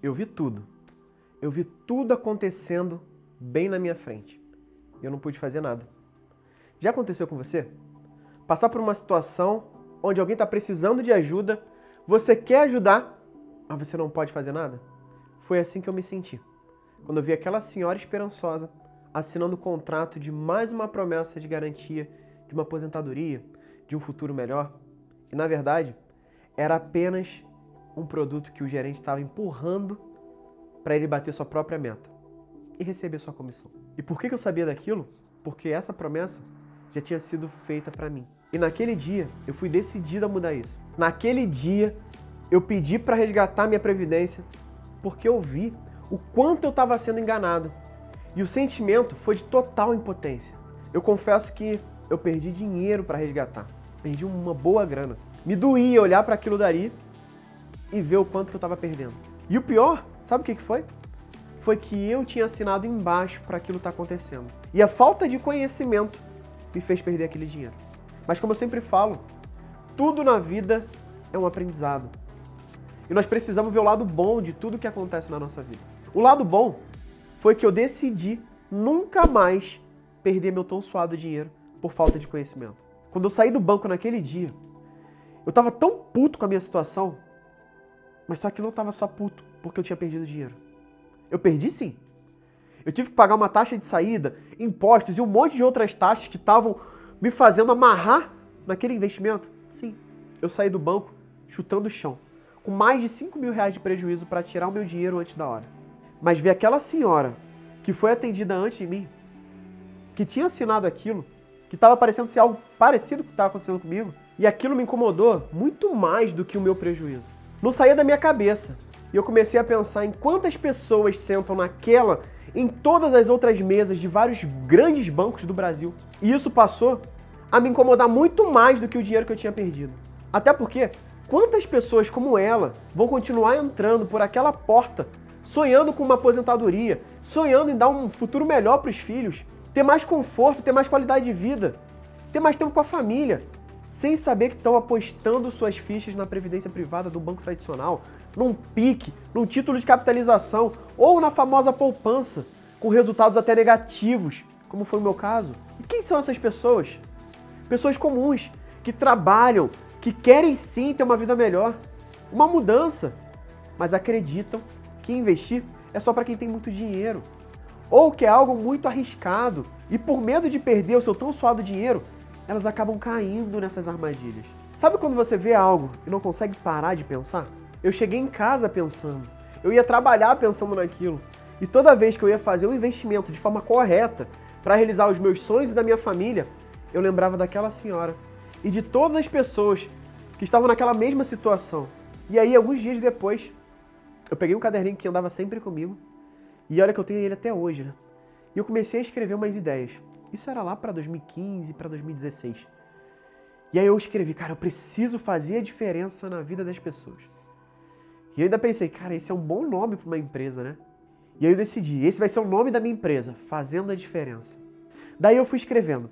Eu vi tudo. Eu vi tudo acontecendo bem na minha frente. E eu não pude fazer nada. Já aconteceu com você? Passar por uma situação onde alguém está precisando de ajuda, você quer ajudar, mas você não pode fazer nada? Foi assim que eu me senti. Quando eu vi aquela senhora esperançosa assinando o contrato de mais uma promessa de garantia de uma aposentadoria, de um futuro melhor. E, na verdade, era apenas um produto que o gerente estava empurrando para ele bater sua própria meta e receber sua comissão. E por que eu sabia daquilo? Porque essa promessa já tinha sido feita para mim. E naquele dia, eu fui decidido a mudar isso. Naquele dia, eu pedi para resgatar minha previdência porque eu vi o quanto eu estava sendo enganado. E o sentimento foi de total impotência. Eu confesso que eu perdi dinheiro para resgatar. Perdi uma boa grana. Me doía olhar para aquilo dali e ver o quanto que eu estava perdendo. E o pior, sabe o que foi? Foi que eu tinha assinado embaixo para aquilo estar acontecendo. E a falta de conhecimento me fez perder aquele dinheiro. Mas como eu sempre falo, tudo na vida é um aprendizado. E nós precisamos ver o lado bom de tudo que acontece na nossa vida. O lado bom foi que eu decidi nunca mais perder meu tão suado dinheiro por falta de conhecimento. Quando eu saí do banco naquele dia, eu estava tão puto com a minha situação, mas só que não estava só puto porque eu tinha perdido dinheiro. Eu perdi sim. Eu tive que pagar uma taxa de saída, impostos e um monte de outras taxas que estavam me fazendo amarrar naquele investimento. Sim, eu saí do banco chutando o chão, com mais de 5 mil reais de prejuízo para tirar o meu dinheiro antes da hora. Mas ver aquela senhora que foi atendida antes de mim, que tinha assinado aquilo, que estava parecendo ser algo parecido com o que estava acontecendo comigo, e aquilo me incomodou muito mais do que o meu prejuízo. Não saía da minha cabeça. E eu comecei a pensar em quantas pessoas sentam naquela, em todas as outras mesas de vários grandes bancos do Brasil. E isso passou a me incomodar muito mais do que o dinheiro que eu tinha perdido. Até porque, quantas pessoas como ela vão continuar entrando por aquela porta, sonhando com uma aposentadoria, sonhando em dar um futuro melhor para os filhos, ter mais conforto, ter mais qualidade de vida, ter mais tempo com a família, sem saber que estão apostando suas fichas na previdência privada do banco tradicional, num PIC, num título de capitalização ou na famosa poupança, com resultados até negativos, como foi o meu caso. E quem são essas pessoas? Pessoas comuns, que trabalham, que querem sim ter uma vida melhor, uma mudança, mas acreditam que investir é só para quem tem muito dinheiro, ou que é algo muito arriscado, e por medo de perder o seu tão suado dinheiro, elas acabam caindo nessas armadilhas. Sabe quando você vê algo e não consegue parar de pensar? Eu cheguei em casa pensando, eu ia trabalhar pensando naquilo, e toda vez que eu ia fazer um investimento de forma correta para realizar os meus sonhos e da minha família, eu lembrava daquela senhora e de todas as pessoas que estavam naquela mesma situação. E aí, alguns dias depois, eu peguei um caderninho que andava sempre comigo, e olha que eu tenho ele até hoje, né? E eu comecei a escrever umas ideias. Isso era lá para 2015, para 2016. E aí eu escrevi, cara, eu preciso fazer a diferença na vida das pessoas. E eu ainda pensei, cara, esse é um bom nome para uma empresa, né? E aí eu decidi, esse vai ser o nome da minha empresa, Fazendo a Diferença. Daí eu fui escrevendo.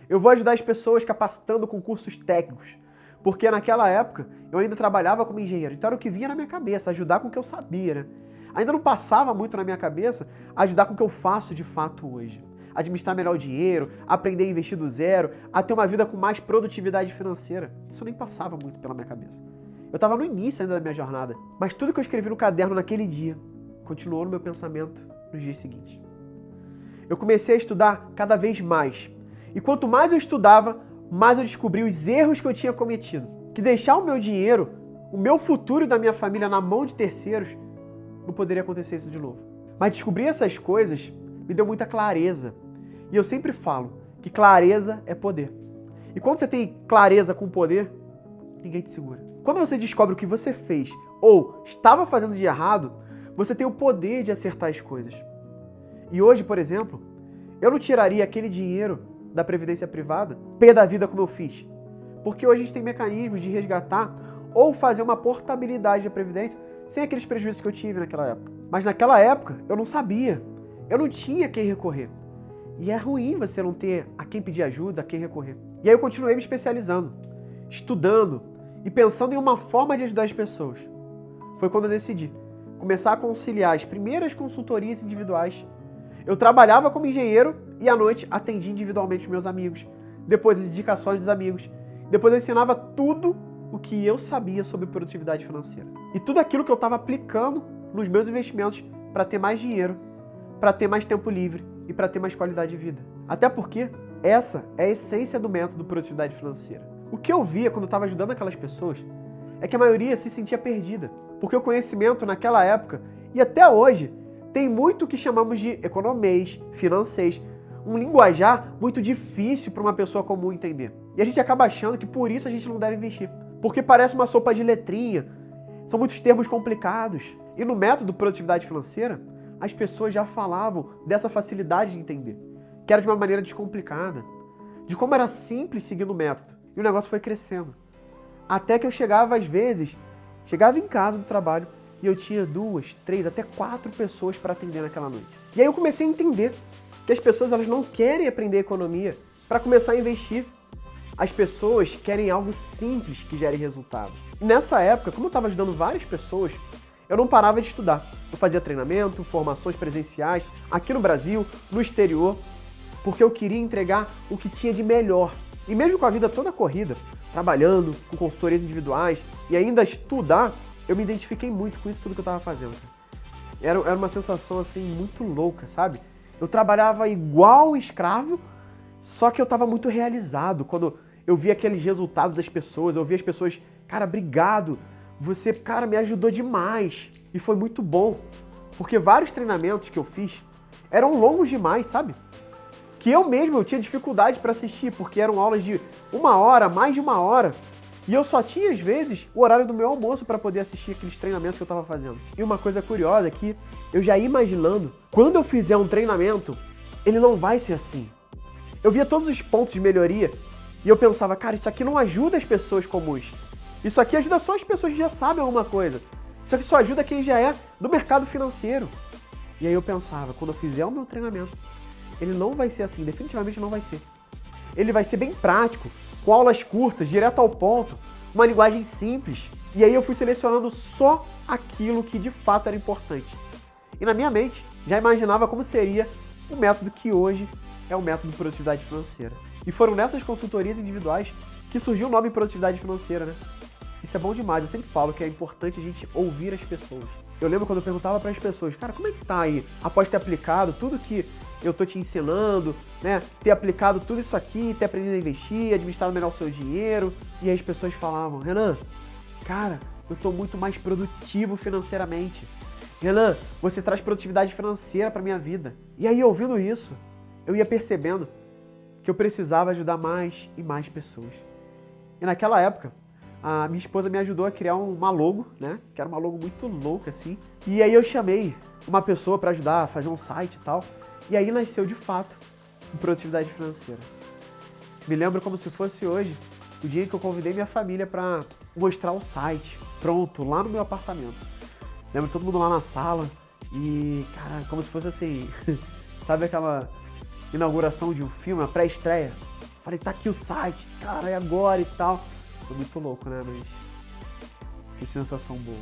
Eu vou ajudar as pessoas capacitando com cursos técnicos, porque naquela época eu ainda trabalhava como engenheiro, então era o que vinha na minha cabeça, ajudar com o que eu sabia, né? Ainda não passava muito na minha cabeça ajudar com o que eu faço de fato hoje. Administrar melhor o dinheiro, aprender a investir do zero, a ter uma vida com mais produtividade financeira. Isso nem passava muito pela minha cabeça. Eu estava no início ainda da minha jornada, mas tudo que eu escrevi no caderno naquele dia continuou no meu pensamento nos dias seguintes. Eu comecei a estudar cada vez mais. E quanto mais eu estudava, mais eu descobri os erros que eu tinha cometido. Que deixar o meu dinheiro, o meu futuro e da minha família na mão de terceiros, não poderia acontecer isso de novo. Mas descobrir essas coisas me deu muita clareza. E eu sempre falo que clareza é poder. E quando você tem clareza com poder, ninguém te segura. Quando você descobre o que você fez ou estava fazendo de errado, você tem o poder de acertar as coisas. E hoje, por exemplo, eu não tiraria aquele dinheiro da previdência privada, pé da vida como eu fiz. Porque hoje a gente tem mecanismos de resgatar ou fazer uma portabilidade da previdência sem aqueles prejuízos que eu tive naquela época. Mas naquela época eu não sabia, eu não tinha a quem recorrer. E é ruim você não ter a quem pedir ajuda, a quem recorrer. E aí eu continuei me especializando, estudando e pensando em uma forma de ajudar as pessoas. Foi quando eu decidi começar a conciliar as primeiras consultorias individuais. Eu trabalhava como engenheiro e à noite atendia individualmente os meus amigos. Depois as indicações dos amigos. Depois eu ensinava tudo o que eu sabia sobre produtividade financeira. E tudo aquilo que eu estava aplicando nos meus investimentos para ter mais dinheiro, para ter mais tempo livre e para ter mais qualidade de vida. Até porque essa é a essência do método produtividade financeira. O que eu via quando eu estava ajudando aquelas pessoas é que a maioria se sentia perdida, porque o conhecimento naquela época e até hoje tem muito o que chamamos de economês, financês, um linguajar muito difícil para uma pessoa comum entender. E a gente acaba achando que por isso a gente não deve investir, porque parece uma sopa de letrinha, são muitos termos complicados. E no método produtividade financeira, as pessoas já falavam dessa facilidade de entender, que era de uma maneira descomplicada, de como era simples seguir o método. E o negócio foi crescendo. Até que eu chegava em casa do trabalho e eu tinha 2, 3, até 4 pessoas para atender naquela noite. E aí eu comecei a entender que as pessoas elas não querem aprender economia para começar a investir. As pessoas querem algo simples que gere resultado. E nessa época, como eu estava ajudando várias pessoas, eu não parava de estudar. Eu fazia treinamento, formações presenciais, aqui no Brasil, no exterior, porque eu queria entregar o que tinha de melhor. E mesmo com a vida toda corrida, trabalhando, com consultorias individuais e ainda estudar, eu me identifiquei muito com isso tudo que eu estava fazendo. Era uma sensação assim muito louca, sabe? Eu trabalhava igual escravo, só que eu estava muito realizado quando eu via aqueles resultados das pessoas, eu via as pessoas, cara, obrigado, você, cara, me ajudou demais. E foi muito bom, porque vários treinamentos que eu fiz eram longos demais, sabe? Que eu tinha dificuldade para assistir, porque eram aulas de 1 hora, mais de 1 hora. E eu só tinha, às vezes, o horário do meu almoço para poder assistir aqueles treinamentos que eu estava fazendo. E uma coisa curiosa é que eu já ia imaginando, quando eu fizer um treinamento, ele não vai ser assim. Eu via todos os pontos de melhoria e eu pensava, cara, isso aqui não ajuda as pessoas comuns. Isso aqui ajuda só as pessoas que já sabem alguma coisa. Isso aqui só ajuda quem já é do mercado financeiro. E aí eu pensava, quando eu fizer o meu treinamento, ele não vai ser assim, definitivamente não vai ser. Ele vai ser bem prático, com aulas curtas, direto ao ponto, uma linguagem simples. E aí eu fui selecionando só aquilo que de fato era importante. E na minha mente, já imaginava como seria o método que hoje é o método de produtividade financeira. E foram nessas consultorias individuais que surgiu o nome produtividade financeira, né? Isso é bom demais, eu sempre falo que é importante a gente ouvir as pessoas. Eu lembro quando eu perguntava para as pessoas, cara, como é que tá aí? Após ter aplicado tudo que eu tô te ensinando, né? Ter aplicado tudo isso aqui, ter aprendido a investir, administrar melhor o seu dinheiro. E aí as pessoas falavam, Renan, cara, eu tô muito mais produtivo financeiramente. Renan, você traz produtividade financeira para minha vida. E aí, ouvindo isso, eu ia percebendo que eu precisava ajudar mais e mais pessoas. E naquela época, a minha esposa me ajudou a criar uma logo, né? Que era uma logo muito louca, assim. E aí eu chamei uma pessoa para ajudar a fazer um site e tal. E aí nasceu, de fato, o Produtividade Financeira. Me lembro como se fosse hoje, o dia em que eu convidei minha família para mostrar o site, pronto, lá no meu apartamento. Lembro todo mundo lá na sala e, cara, como se fosse assim, sabe aquela inauguração de um filme, a pré-estreia? Falei, tá aqui o site, cara, é agora e tal. Foi muito louco, né? Mas que sensação boa.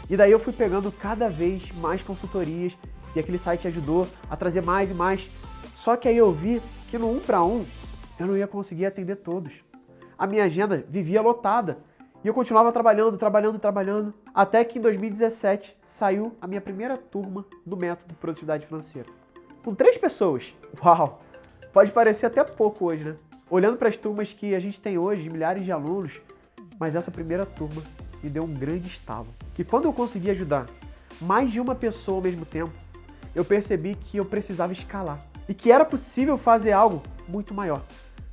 E daí eu fui pegando cada vez mais consultorias e aquele site ajudou a trazer mais e mais. Só que aí eu vi que no 1 para 1 eu não ia conseguir atender todos. A minha agenda vivia lotada e eu continuava trabalhando, até que em 2017 saiu a minha primeira turma do método Produtividade Financeira. Com 3 pessoas. Uau! Pode parecer até pouco hoje, né? Olhando para as turmas que a gente tem hoje, de milhares de alunos, mas essa primeira turma me deu um grande estalo. E quando eu consegui ajudar mais de uma pessoa ao mesmo tempo, eu percebi que eu precisava escalar e que era possível fazer algo muito maior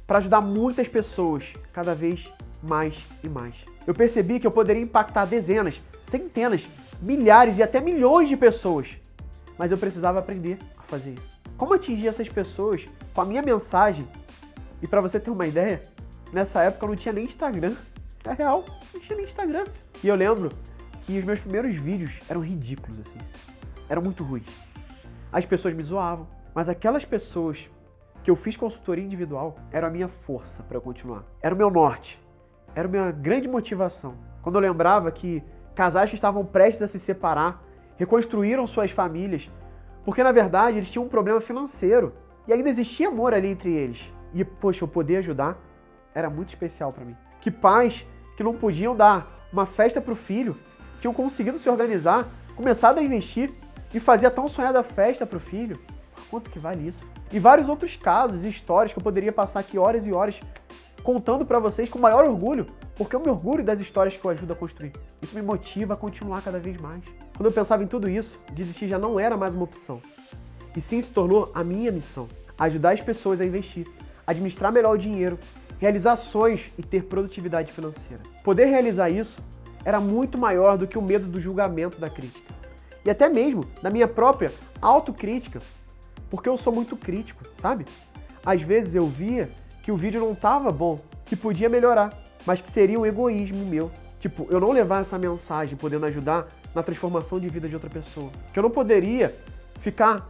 para ajudar muitas pessoas, cada vez mais e mais. Eu percebi que eu poderia impactar dezenas, centenas, milhares e até milhões de pessoas, mas eu precisava aprender a fazer isso. Como atingir essas pessoas com a minha mensagem? E para você ter uma ideia, nessa época eu não tinha nem Instagram. É real, não tinha nem Instagram. E eu lembro que os meus primeiros vídeos eram ridículos, assim. Eram muito ruins. As pessoas me zoavam, mas aquelas pessoas que eu fiz consultoria individual eram a minha força para eu continuar. Era o meu norte, era a minha grande motivação. Quando eu lembrava que casais que estavam prestes a se separar, reconstruíram suas famílias, porque na verdade eles tinham um problema financeiro e ainda existia amor ali entre eles. E, poxa, eu poder ajudar era muito especial para mim. Que pais que não podiam dar uma festa para o filho, tinham conseguido se organizar, começado a investir e fazer a tão sonhada festa para o filho. Quanto que vale isso? E vários outros casos e histórias que eu poderia passar aqui horas e horas contando para vocês com o maior orgulho, porque eu me orgulho das histórias que eu ajudo a construir. Isso me motiva a continuar cada vez mais. Quando eu pensava em tudo isso, desistir já não era mais uma opção. E sim se tornou a minha missão. Ajudar as pessoas a investir, administrar melhor o dinheiro, realizar sonhos e ter produtividade financeira. Poder realizar isso era muito maior do que o medo do julgamento da crítica. E até mesmo da minha própria autocrítica, porque eu sou muito crítico, sabe? Às vezes eu via que o vídeo não estava bom, que podia melhorar, mas que seria um egoísmo meu. Tipo, eu não levar essa mensagem podendo ajudar na transformação de vida de outra pessoa. Que eu não poderia ficar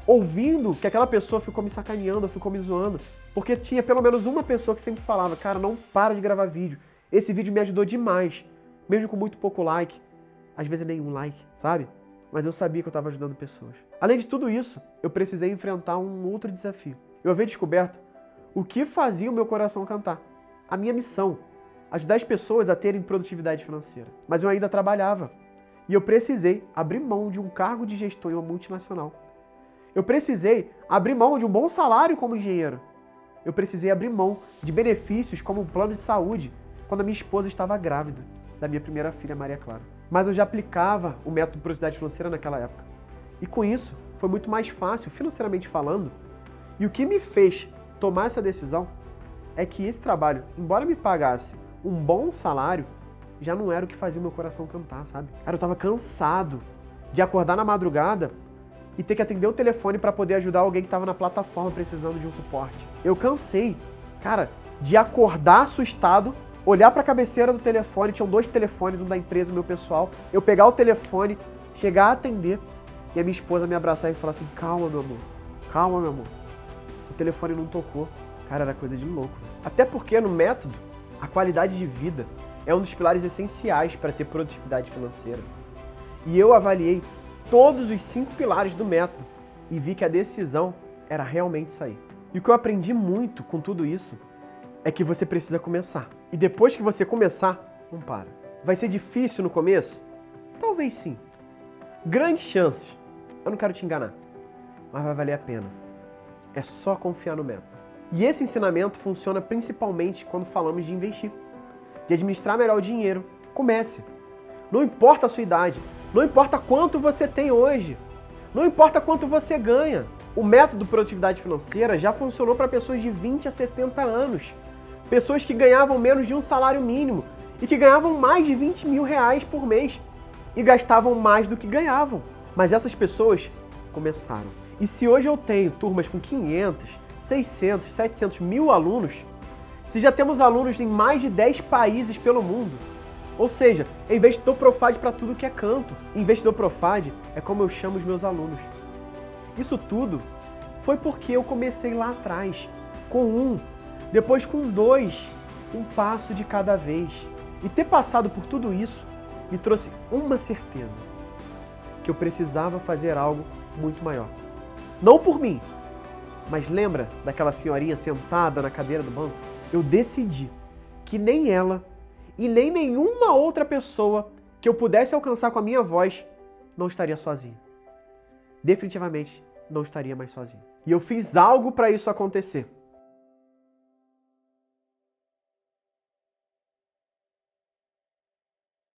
ouvindo que aquela pessoa ficou me sacaneando, ficou me zoando, porque tinha pelo menos uma pessoa que sempre falava, cara, não para de gravar vídeo. Esse vídeo me ajudou demais, mesmo com muito pouco like, às vezes nenhum like, sabe? Mas eu sabia que eu estava ajudando pessoas. Além de tudo isso, eu precisei enfrentar um outro desafio. Eu havia descoberto o que fazia o meu coração cantar. A minha missão, ajudar as pessoas a terem produtividade financeira. Mas eu ainda trabalhava. E eu precisei abrir mão de um cargo de gestor em uma multinacional. Eu precisei abrir mão de um bom salário como engenheiro. Eu precisei abrir mão de benefícios como um plano de saúde quando a minha esposa estava grávida da minha primeira filha, Maria Clara. Mas eu já aplicava o método de produtividade financeira naquela época. E com isso, foi muito mais fácil, financeiramente falando. E o que me fez tomar essa decisão é que esse trabalho, embora me pagasse um bom salário, já não era o que fazia o meu coração cantar, sabe? Eu estava cansado de acordar na madrugada e ter que atender o telefone para poder ajudar alguém que estava na plataforma precisando de um suporte. Eu cansei, cara, de acordar assustado, olhar para a cabeceira do telefone, tinham 2 telefones, um da empresa e o meu pessoal, eu pegar o telefone, chegar a atender e a minha esposa me abraçar e falar assim, calma, meu amor, calma, meu amor. O telefone não tocou. Cara, era coisa de louco. Até porque no método, a qualidade de vida é um dos pilares essenciais para ter produtividade financeira. E eu avaliei todos os 5 pilares do método e vi que a decisão era realmente sair. E o que eu aprendi muito com tudo isso é que você precisa começar. E depois que você começar, não para. Vai ser difícil no começo? Talvez sim. Grandes chances. Eu não quero te enganar, mas vai valer a pena. É só confiar no método. E esse ensinamento funciona principalmente quando falamos de investir, de administrar melhor o dinheiro. Comece. Não importa a sua idade, não importa quanto você tem hoje, não importa quanto você ganha. O método de produtividade financeira já funcionou para pessoas de 20 a 70 anos. Pessoas que ganhavam menos de um salário mínimo e que ganhavam mais de 20 mil reais por mês e gastavam mais do que ganhavam. Mas essas pessoas começaram. E se hoje eu tenho turmas com 500, 600, 700 mil alunos, se já temos alunos em mais de 10 países pelo mundo, ou seja, é investidor Profad para tudo que é canto. Investidor Profad é como eu chamo os meus alunos. Isso tudo foi porque eu comecei lá atrás, com 1, depois com 2, um passo de cada vez. E ter passado por tudo isso me trouxe uma certeza, que eu precisava fazer algo muito maior. Não por mim, mas lembra daquela senhorinha sentada na cadeira do banco? Eu decidi que nem ela e nem nenhuma outra pessoa que eu pudesse alcançar com a minha voz não estaria sozinha. Definitivamente não estaria mais sozinho. E eu fiz algo para isso acontecer.